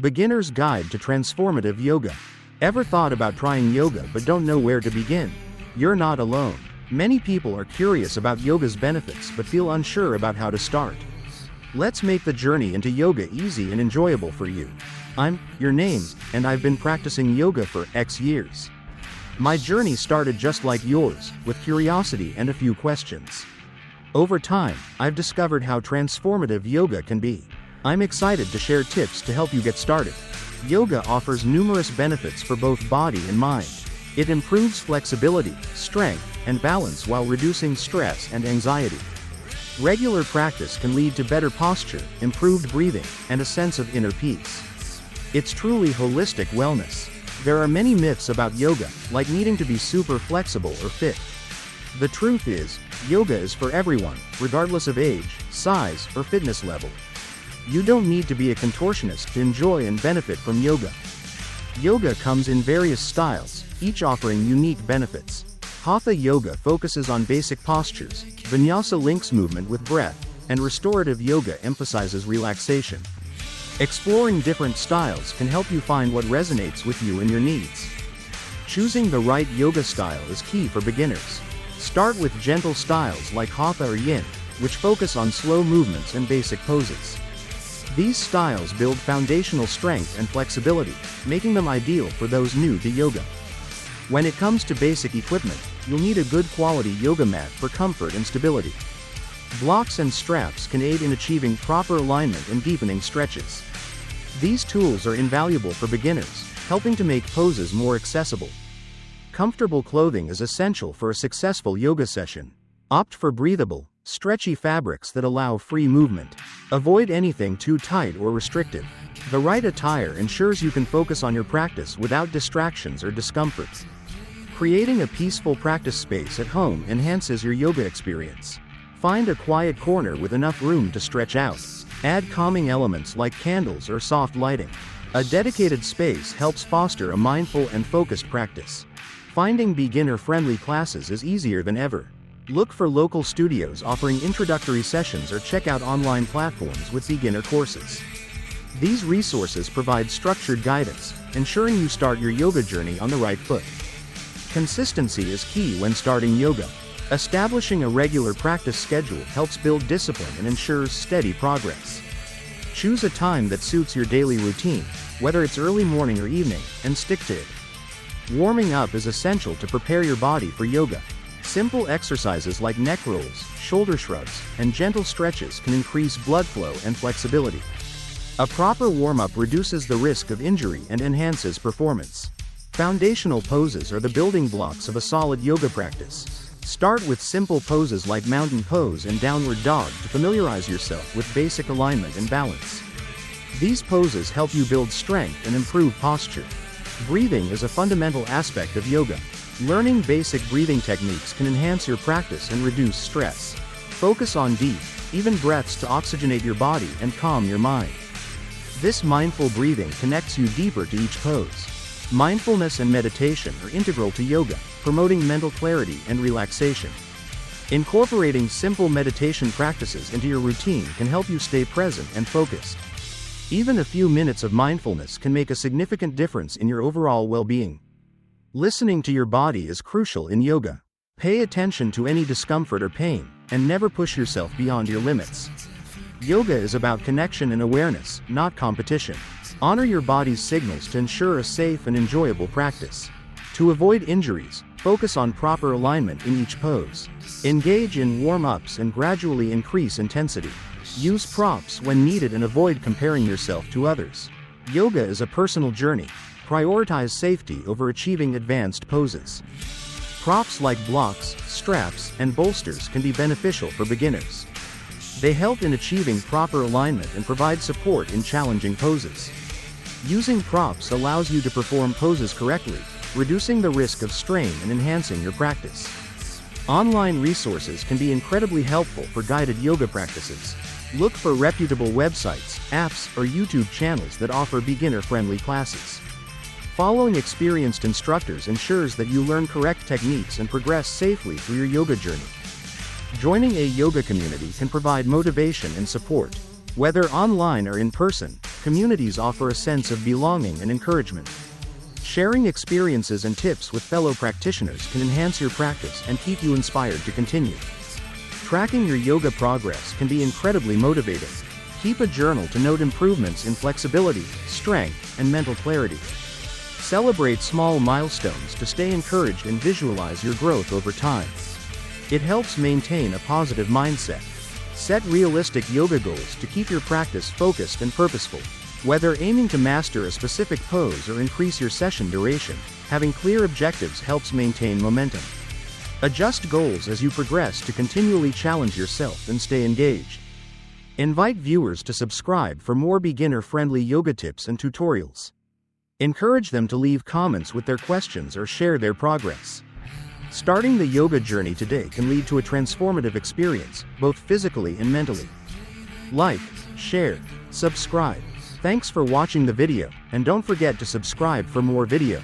Beginner's Guide to Transformative Yoga. Ever thought about trying yoga but don't know where to begin? You're not alone. Many people are curious about yoga's benefits but feel unsure about how to start. Let's make the journey into yoga easy and enjoyable for you. I'm your name, and I've been practicing yoga for X years. My journey started just like yours, with curiosity and a few questions. Over time, I've discovered how transformative yoga can be. I'm excited to share tips to help you get started. Yoga offers numerous benefits for both body and mind. It improves flexibility, strength, and balance while reducing stress and anxiety. Regular practice can lead to better posture, improved breathing, and a sense of inner peace. It's truly holistic wellness. There are many myths about yoga, like needing to be super flexible or fit. The truth is, yoga is for everyone, regardless of age, size, or fitness level. You don't need to be a contortionist to enjoy and benefit from yoga. Yoga comes in various styles, each offering unique benefits. Hatha Yoga focuses on basic postures, Vinyasa links movement with breath, and Restorative Yoga emphasizes relaxation. Exploring different styles can help you find what resonates with you and your needs. Choosing the right yoga style is key for beginners. Start with gentle styles like Hatha or Yin, which focus on slow movements and basic poses. These styles build foundational strength and flexibility, making them ideal for those new to yoga. When it comes to basic equipment, you'll need a good quality yoga mat for comfort and stability. Blocks and straps can aid in achieving proper alignment and deepening stretches. These tools are invaluable for beginners, helping to make poses more accessible. Comfortable clothing is essential for a successful yoga session. Opt for breathable, stretchy fabrics that allow free movement. Avoid anything too tight or restrictive. The right attire ensures you can focus on your practice without distractions or discomfort. Creating a peaceful practice space at home enhances your yoga experience. Find a quiet corner with enough room to stretch out. Add calming elements like candles or soft lighting. A dedicated space helps foster a mindful and focused practice. Finding beginner-friendly classes is easier than ever. Look for local studios offering introductory sessions or check out online platforms with beginner courses. These resources provide structured guidance, ensuring you start your yoga journey on the right foot. Consistency is key when starting yoga. Establishing a regular practice schedule helps build discipline and ensures steady progress. Choose a time that suits your daily routine, whether it's early morning or evening, and stick to it. Warming up is essential to prepare your body for yoga. Simple exercises like neck rolls, shoulder shrugs, and gentle stretches can increase blood flow and flexibility. A proper warm-up reduces the risk of injury and enhances performance. Foundational poses are the building blocks of a solid yoga practice. Start with simple poses like mountain pose and downward dog to familiarize yourself with basic alignment and balance. These poses help you build strength and improve posture. Breathing is a fundamental aspect of yoga. Learning basic breathing techniques can enhance your practice and reduce stress. Focus on deep, even breaths to oxygenate your body and calm your mind. This mindful breathing connects you deeper to each pose. Mindfulness and meditation are integral to yoga, promoting mental clarity and relaxation. Incorporating simple meditation practices into your routine can help you stay present and focused. Even a few minutes of mindfulness can make a significant difference in your overall well-being. Listening to your body is crucial in yoga. Pay attention to any discomfort or pain, and never push yourself beyond your limits. Yoga is about connection and awareness, not competition. Honor your body's signals to ensure a safe and enjoyable practice. To avoid injuries, focus on proper alignment in each pose. Engage in warm-ups and gradually increase intensity. Use props when needed and avoid comparing yourself to others. Yoga is a personal journey. Prioritize safety over achieving advanced poses. Props like blocks, straps, and bolsters can be beneficial for beginners. They help in achieving proper alignment and provide support in challenging poses. Using props allows you to perform poses correctly, reducing the risk of strain and enhancing your practice. Online resources can be incredibly helpful for guided yoga practices. Look for reputable websites, apps, or YouTube channels that offer beginner-friendly classes. Following experienced instructors ensures that you learn correct techniques and progress safely through your yoga journey. Joining a yoga community can provide motivation and support. Whether online or in person, communities offer a sense of belonging and encouragement. Sharing experiences and tips with fellow practitioners can enhance your practice and keep you inspired to continue. Tracking your yoga progress can be incredibly motivating. Keep a journal to note improvements in flexibility, strength, and mental clarity. Celebrate small milestones to stay encouraged and visualize your growth over time. It helps maintain a positive mindset. Set realistic yoga goals to keep your practice focused and purposeful. Whether aiming to master a specific pose or increase your session duration, having clear objectives helps maintain momentum. Adjust goals as you progress to continually challenge yourself and stay engaged. Invite viewers to subscribe for more beginner-friendly yoga tips and tutorials. Encourage them to leave comments with their questions or share their progress. Starting the yoga journey today can lead to a transformative experience, both physically and mentally. Like, share, subscribe. Thanks for watching the video, and don't forget to subscribe for more videos.